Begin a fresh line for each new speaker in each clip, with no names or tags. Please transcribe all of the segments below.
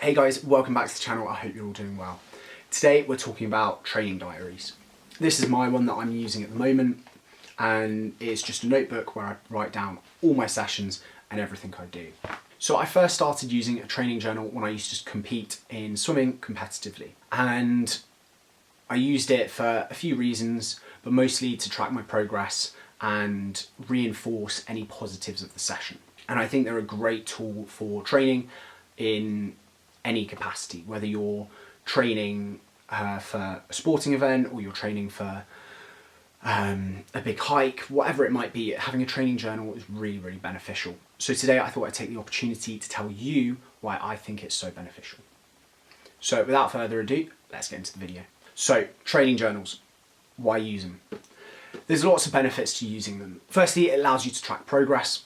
Hey guys, welcome back to the channel. I hope you're all doing well. Today we're talking about training diaries. This is my one that I'm using at the moment, and it's just a notebook where I write down all my sessions and everything I do. So I first started using a training journal when I used to compete in swimming competitively, and I used it for a few reasons, but mostly to track my progress and reinforce any positives of the session. And I think they're a great tool for training in any capacity, whether you're training for a sporting event or you're training for a big hike, whatever it might be. Having a training journal is really, really beneficial. So today I thought I'd take the opportunity to tell you why I think it's so beneficial. So without further ado, let's get into the video. So training journals, why use them? There's lots of benefits to using them. Firstly, it allows you to track progress.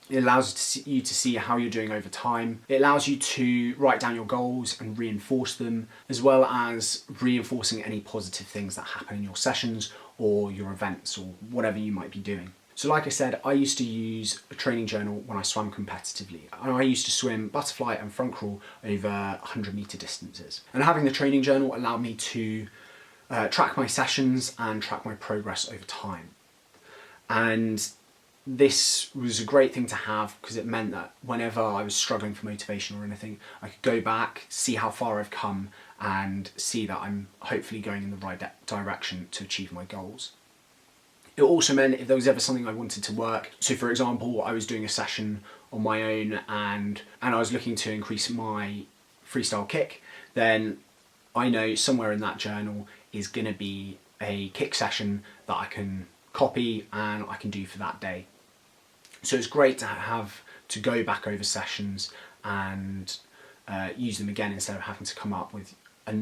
It allows you to see how you're doing over time. It allows you to write down your goals and reinforce them, as well as reinforcing any positive things that happen in your sessions or your events or whatever you might be doing. So like I said, I used to use a training journal when I swam competitively. And I used to swim butterfly and front crawl over 100-meter distances. And having the training journal allowed me to track my sessions and track my progress over time. And this was a great thing to have because it meant that whenever I was struggling for motivation or anything, I could go back, see how far I've come, and see that I'm hopefully going in the right direction to achieve my goals. It also meant if there was ever something I wanted to work, so for example, I was doing a session on my own and I was looking to increase my freestyle kick, then I know somewhere in that journal is going to be a kick session that I can copy and I can do for that day. So it's great to have to go back over sessions and use them again instead of having to come up with a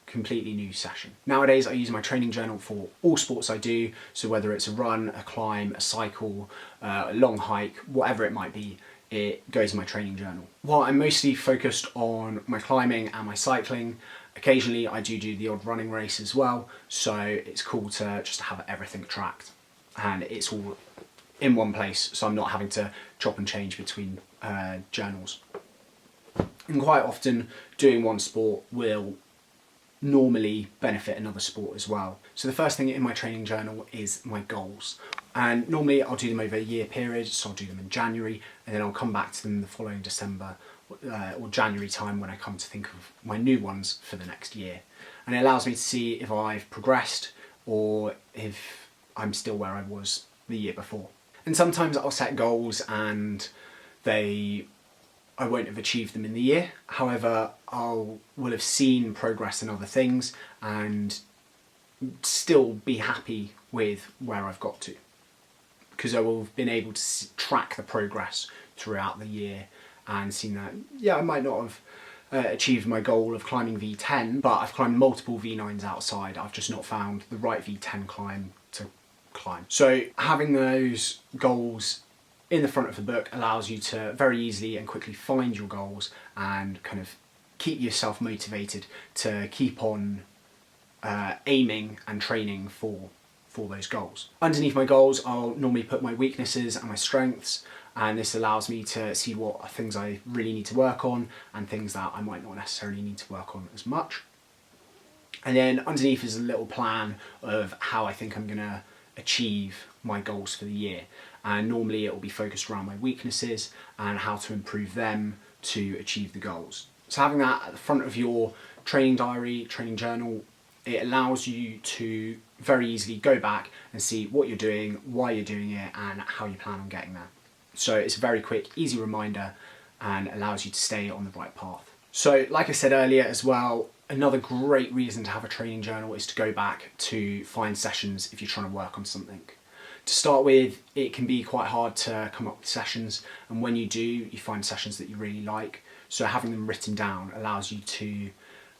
completely new session. Nowadays I use my training journal for all sports I do, so whether it's a run, a climb, a cycle, a long hike, whatever it might be, it goes in my training journal. While I'm mostly focused on my climbing and my cycling, occasionally I do the odd running race as well, so it's cool to just have everything tracked and it's all in one place, so I'm not having to chop and change between journals. And quite often doing one sport will normally benefit another sport as well. So the first thing in my training journal is my goals. And normally I'll do them over a year period, so I'll do them in January and then I'll come back to them the following December or January time when I come to think of my new ones for the next year. And it allows me to see if I've progressed or if I'm still where I was the year before. And sometimes I'll set goals and I won't have achieved them in the year. However, will have seen progress in other things and still be happy with where I've got to, because I will have been able to track the progress throughout the year and seen that, yeah, I might not have achieved my goal of climbing V10, but I've climbed multiple V9s outside. I've just not found the right V10 climb to climb. So having those goals in the front of the book allows you to very easily and quickly find your goals and kind of keep yourself motivated to keep on aiming and training for those goals. Underneath my goals, I'll normally put my weaknesses and my strengths, and this allows me to see what things I really need to work on and things that I might not necessarily need to work on as much. And then underneath is a little plan of how I think I'm going to achieve my goals for the year. And normally it will be focused around my weaknesses and how to improve them to achieve the goals. So having that at the front of your training diary, training journal, it allows you to very easily go back and see what you're doing, why you're doing it, and how you plan on getting there. So it's a very quick, easy reminder and allows you to stay on the right path. So like I said earlier as well, another great reason to have a training journal is to go back to find sessions if you're trying to work on something. To start with, it can be quite hard to come up with sessions, and when you do, you find sessions that you really like. So having them written down allows you to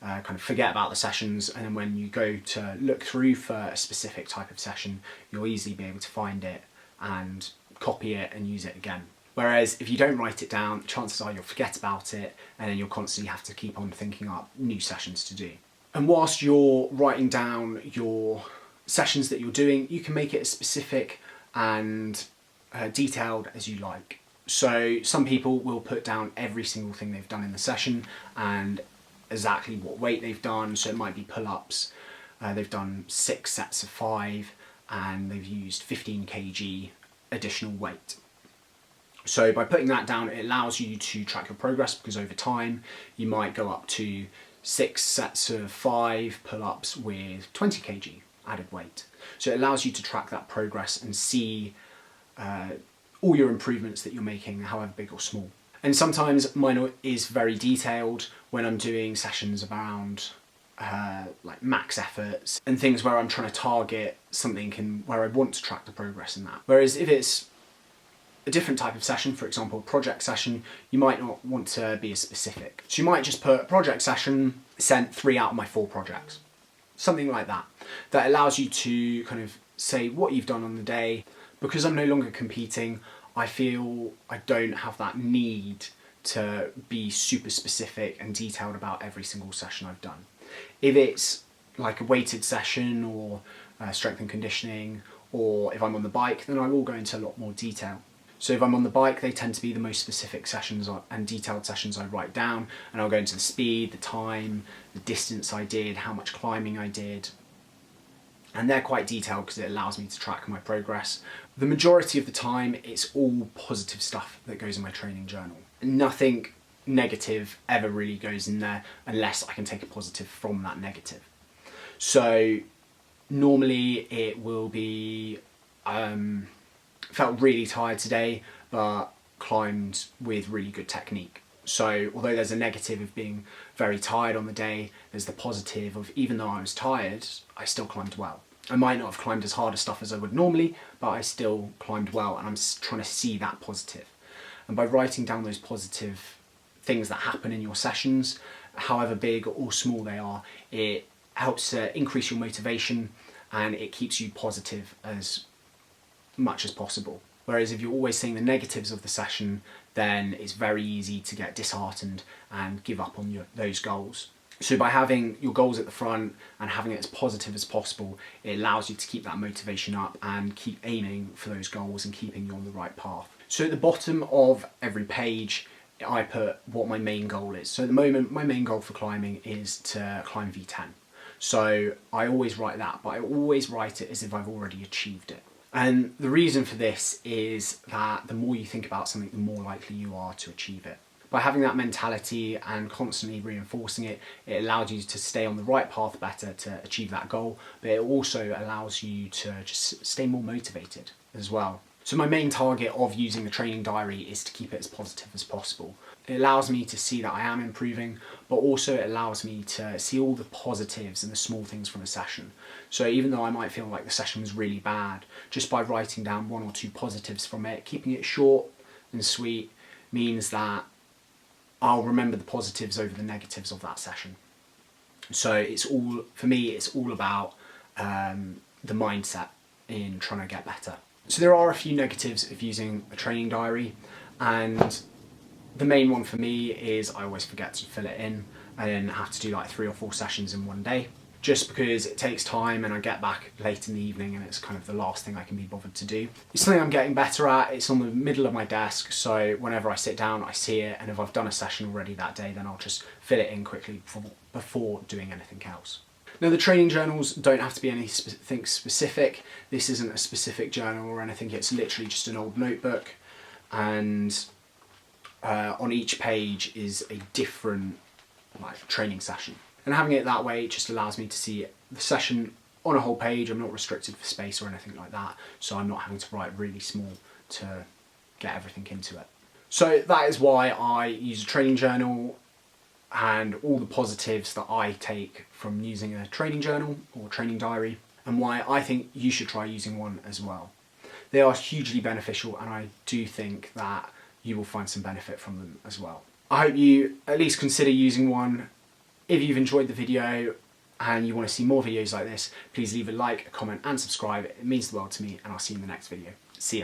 kind of forget about the sessions, and then when you go to look through for a specific type of session, you'll easily be able to find it and copy it and use it again. Whereas if you don't write it down, chances are you'll forget about it and then you'll constantly have to keep on thinking up new sessions to do. And whilst you're writing down your sessions that you're doing, you can make it as specific and detailed as you like. So some people will put down every single thing they've done in the session and exactly what weight they've done. So it might be pull-ups. They've done 6 sets of 5 and they've used 15 kg additional weight. So by putting that down, it allows you to track your progress, because over time you might go up to 6 sets of 5 pull-ups with 20 kg added weight. So it allows you to track that progress and see all your improvements that you're making, however big or small. And sometimes mine is very detailed when I'm doing sessions around like max efforts and things where I'm trying to target something and where I want to track the progress in that. Whereas if it's a different type of session, for example, a project session, you might not want to be as specific. So you might just put project session, sent 3 out of my 4 projects. Something like that. That allows you to kind of say what you've done on the day. Because I'm no longer competing, I feel I don't have that need to be super specific and detailed about every single session I've done. If it's like a weighted session or strength and conditioning, or if I'm on the bike, then I will go into a lot more detail. So if I'm on the bike, they tend to be the most specific sessions and detailed sessions I write down, and I'll go into the speed, the time, the distance I did, how much climbing I did. And they're quite detailed because it allows me to track my progress. The majority of the time, it's all positive stuff that goes in my training journal. Nothing negative ever really goes in there unless I can take a positive from that negative. So normally it will be, felt really tired today, but climbed with really good technique. So although there's a negative of being very tired on the day, there's the positive of, even though I was tired, I still climbed well. I might not have climbed as hard as stuff as I would normally, but I still climbed well, and I'm trying to see that positive. And by writing down those positive things that happen in your sessions, however big or small they are, it helps to increase your motivation and it keeps you positive as much as possible. Whereas if you're always seeing the negatives of the session, then it's very easy to get disheartened and give up on those goals. So by having your goals at the front and having it as positive as possible, it allows you to keep that motivation up and keep aiming for those goals and keeping you on the right path. So at the bottom of every page, I put what my main goal is. So at the moment, my main goal for climbing is to climb V10. So I always write that, but I always write it as if I've already achieved it. And the reason for this is that the more you think about something, the more likely you are to achieve it. By having that mentality and constantly reinforcing it, it allows you to stay on the right path better to achieve that goal, but it also allows you to just stay more motivated as well. So my main target of using the training diary is to keep it as positive as possible. It allows me to see that I am improving, but also it allows me to see all the positives and the small things from a session. So even though I might feel like the session was really bad, just by writing down 1 or 2 positives from it, keeping it short and sweet, means that I'll remember the positives over the negatives of that session. So it's all, for me, it's all about the mindset in trying to get better. So there are a few negatives of using a training diary, and the main one for me is I always forget to fill it in and then have to do like 3 or 4 sessions in one day, just because it takes time and I get back late in the evening and it's kind of the last thing I can be bothered to do. It's something I'm getting better at. It's on the middle of my desk, so whenever I sit down I see it, and if I've done a session already that day, then I'll just fill it in quickly before doing anything else. Now the training journals don't have to be anything specific. This isn't a specific journal or anything, it's literally just an old notebook, and on each page is a different training session. And having it that way just allows me to see the session on a whole page. I'm not restricted for space or anything like that, so I'm not having to write really small to get everything into it. So that is why I use a training journal, and all the positives that I take from using a training journal or training diary, and why I think you should try using one as well. They are hugely beneficial, and I do think that you will find some benefit from them as well. I hope you at least consider using one. If you've enjoyed the video and you want to see more videos like this, please leave a like, a comment and subscribe. It means the world to me, and I'll see you in the next video. See ya.